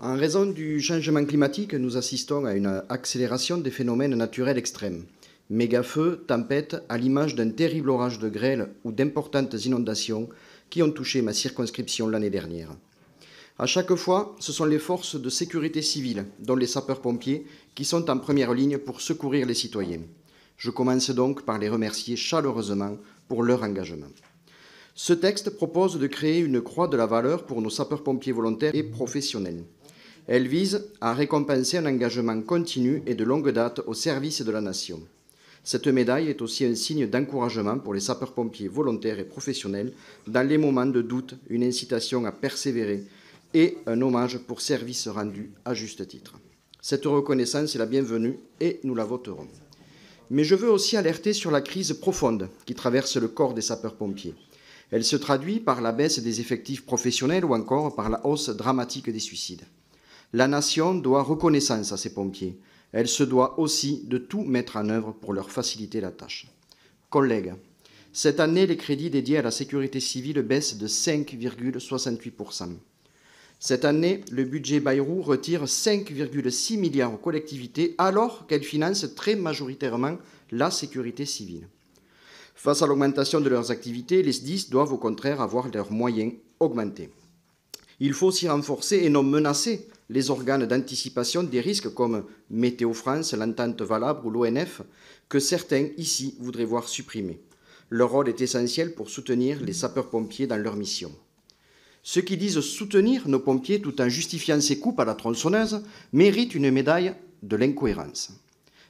En raison du changement climatique, nous assistons à une accélération des phénomènes naturels extrêmes. Mégafeux, tempêtes, à l'image d'un terrible orage de grêle ou d'importantes inondations qui ont touché ma circonscription l'année dernière. À chaque fois, ce sont les forces de sécurité civile, dont les sapeurs-pompiers, qui sont en première ligne pour secourir les citoyens. Je commence donc par les remercier chaleureusement pour leur engagement. Ce texte propose de créer une croix de la valeur pour nos sapeurs-pompiers volontaires et professionnels. Elle vise à récompenser un engagement continu et de longue date au service de la nation. Cette médaille est aussi un signe d'encouragement pour les sapeurs-pompiers volontaires et professionnels dans les moments de doute, une incitation à persévérer et un hommage pour service rendu à juste titre. Cette reconnaissance est la bienvenue et nous la voterons. Mais je veux aussi alerter sur la crise profonde qui traverse le corps des sapeurs-pompiers. Elle se traduit par la baisse des effectifs professionnels ou encore par la hausse dramatique des suicides. La nation doit reconnaissance à ces pompiers. Elle se doit aussi de tout mettre en œuvre pour leur faciliter la tâche. Collègues, cette année, les crédits dédiés à la sécurité civile baissent de 5,68%. Cette année, le budget Bayrou retire 5,6 milliards aux collectivités alors qu'elles financent très majoritairement la sécurité civile. Face à l'augmentation de leurs activités, les SDIS doivent au contraire avoir leurs moyens augmentés. Il faut aussi renforcer et non menacer les organes d'anticipation des risques comme Météo France, l'Entente Valabre ou l'ONF, que certains ici voudraient voir supprimés. Leur rôle est essentiel pour soutenir les sapeurs-pompiers dans leur mission. Ceux qui disent soutenir nos pompiers tout en justifiant ces coupes à la tronçonneuse méritent une médaille de l'incohérence.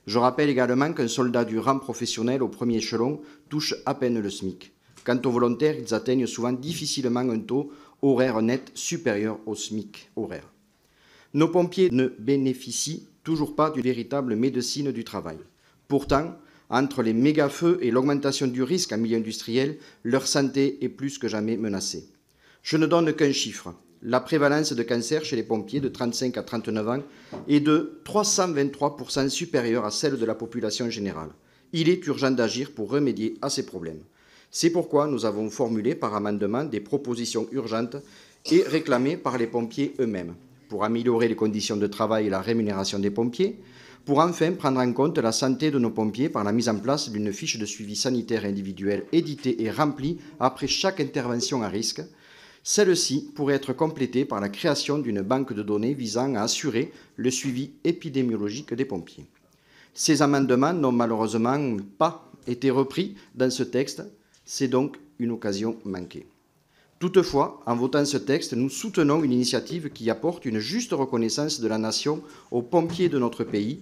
Je rappelle également qu'un soldat du rang professionnel au premier échelon touche à peine le SMIC. Quant aux volontaires, ils atteignent souvent difficilement un taux horaire net supérieur au SMIC horaire. Nos pompiers ne bénéficient toujours pas d'une véritable médecine du travail. Pourtant, entre les méga-feux et l'augmentation du risque en milieu industriel, leur santé est plus que jamais menacée. Je ne donne qu'un chiffre. La prévalence de cancer chez les pompiers de 35 à 39 ans est de 323% supérieure à celle de la population générale. Il est urgent d'agir pour remédier à ces problèmes. C'est pourquoi nous avons formulé par amendement des propositions urgentes et réclamées par les pompiers eux-mêmes, pour améliorer les conditions de travail et la rémunération des pompiers, pour enfin prendre en compte la santé de nos pompiers par la mise en place d'une fiche de suivi sanitaire individuelle éditée et remplie après chaque intervention à risque. Celle-ci pourrait être complétée par la création d'une banque de données visant à assurer le suivi épidémiologique des pompiers. Ces amendements n'ont malheureusement pas été repris dans ce texte, c'est donc une occasion manquée. Toutefois, en votant ce texte, nous soutenons une initiative qui apporte une juste reconnaissance de la nation aux pompiers de notre pays,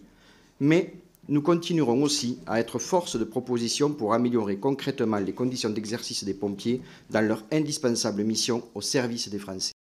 mais nous continuerons aussi à être force de proposition pour améliorer concrètement les conditions d'exercice des pompiers dans leur indispensable mission au service des Français.